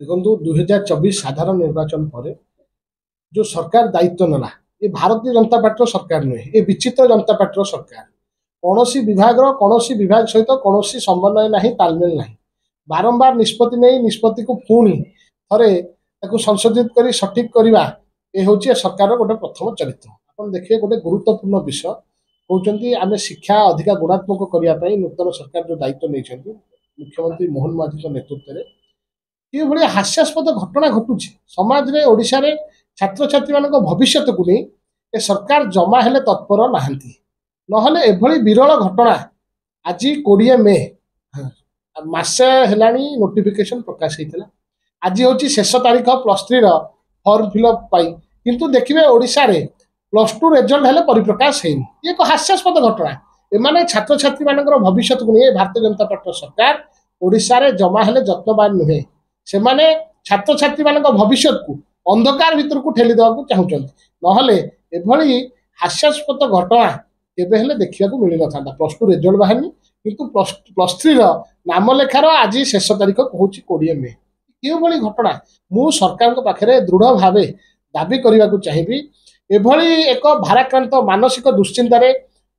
देखो 2024 साधारण निर्वाचन पर जो सरकार दायित्व नेला ये भारतीय जनता पार्टी सरकार नुहे ये विचित्र जनता पार्टी सरकार कौन विभाग सहित कौन समन्वय ना तालमेल ना बारंबार निष्पत्ति नहीं निष्पत्ति को पुणी थे संशोधित कर सठिक करवा ये हूँ सरकार गोटे प्रथम चरित्र आप देखिए गोटे गुरुत्वपूर्ण विषय कहते आम शिक्षा अधिका गुणात्मक करने नूतन सरकार जो दायित्व नहीं मुख्यमंत्री मोहन माझी नेतृत्व में ये भाई हास्यास्पद घटना घटुची समाज में ओडिशा रे छात्र छात्री मान भविष्य को नहीं ए सरकार जमा हेले तत्पर नहांती नहले एभली विरल घटना आज 20 मे मासे हेलानी नोटिफिकेशन प्रकाश होता आज हूँ शेष तारीख +3 फॉर्म फिलअप किंतु देखिए ओडिशा रे +2 रिजल्ट हेले परिप्रकाश है ये एक हास्यास्पद घटना एमाने छात्र छात्री मान भविष्य को नहीं भारतीय जनता पार्टी सरकार ओडिशा रे जमा हेले जत्नवान नुहे से माने छात्र छात्री मान भविष्य को अंधकार भीतर को ठेली देवा चाहते नहले एभली हास्यास्पद घटना केबे देखा मिल ना +2 रिजल्ट बाहर किंतु +3 नाम लेखार आज शेष तारीख हूँ 20 मे ये घटना मु सरकार पाखे दृढ़ भाव दाबी करने को चाहिए एभली एक भाराक्रांत मानसिक दुश्चिंतार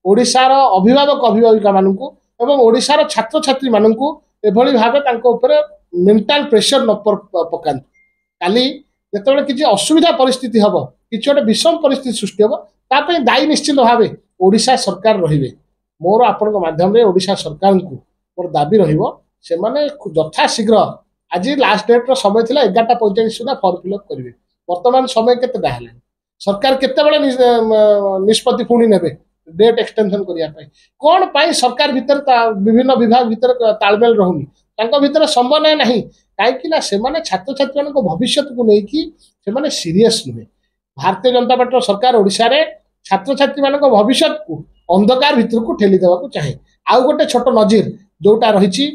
ओडिशार अभिभावक अभिभाविका मानू एवं ओडिशार छात्र छात्री मानू एभली भाव मेंटल प्रेशर न पका काली जो किसी असुविधा परिस्थिति हम कि गोटे विषम परिस्थिति सृष्टि हम ताप दायी निश्चित भाव ओडिशा सरकार रे मोर आपण माध्यम ओडिशा सरकार को मोर दाबी से यथाशीघ्र आज लास्ट डेट समय थी 11:45 सुधा फॉर्म फिलअप करेंगे बर्तमान समय केतेटा है सरकार केते निष्पत्ति पुणी ने डेट एक्सटेंशन करने कौन पाई सरकार भीतर विभिन्न विभाग भीतर तालमेल रहुनी भीतर समन्वय ना कहीं छात्र छात्री मान भविष्य को लेकिन सीरीयस नुहे भारतीय जनता पार्टी सरकार ओडिशा रे छात्र छात्री मान भविष्य को अंधकार भीतर को ठेली देवा चाहे आउ गोटे छोट नजीर जोटा रही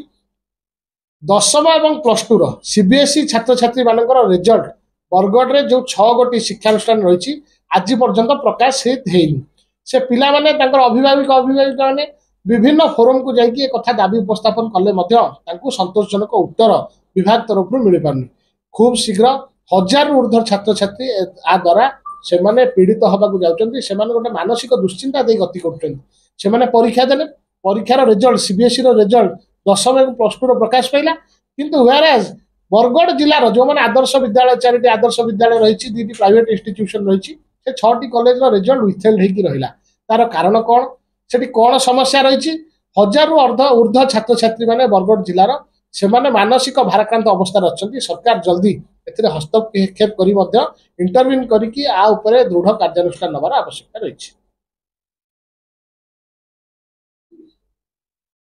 10वीं और +2 सीबीएसई छात्र छात्री मान रिजल्ट बरगढ़ रे जो 6 गोटी शिक्षानुष्ठान रही आज पर्यंत प्रकाश होनी से पिला माने अभिभावक अभिभाविका माने विभिन्न फोरम को जाकि कथा दाबी उपस्थापन कले संतोषजनक उत्तर विभाग तरफ मिल पार खूब शीघ्र 1000 ऊर्ध्व छात्र छात्री आ द्वारा से माने पीड़ित हवा जाऊँच से गोटे मानसिक दुश्चिंता दे गति कर परीक्षा देने परीक्षार रिजल्ट सीबीएसई रिजल्ट 10वीं और +2 प्रकाश पाइला किंतु व्हेयरएज बरगढ़ जिलार जो मैंने आदर्श विद्यालय 4टी आदर्श विद्यालय रही 2टी प्राइवेट इंस्टीट्यूशन रही 6टी कॉलेज रिजल्ट विथहेल्ड होकर रहा तार कारण कौन से कौन समस्या रही 1000 ऊर्ध्व छात्र छात्री मैंने बरगढ़ जिलार से मानसिक भाराक्रांत अवस्था अच्छा सरकार जल्दी हस्तक्षेप कर इंटरव्यून करके दृढ़ कार्यानुष्ठान नवार आवश्यकता रही।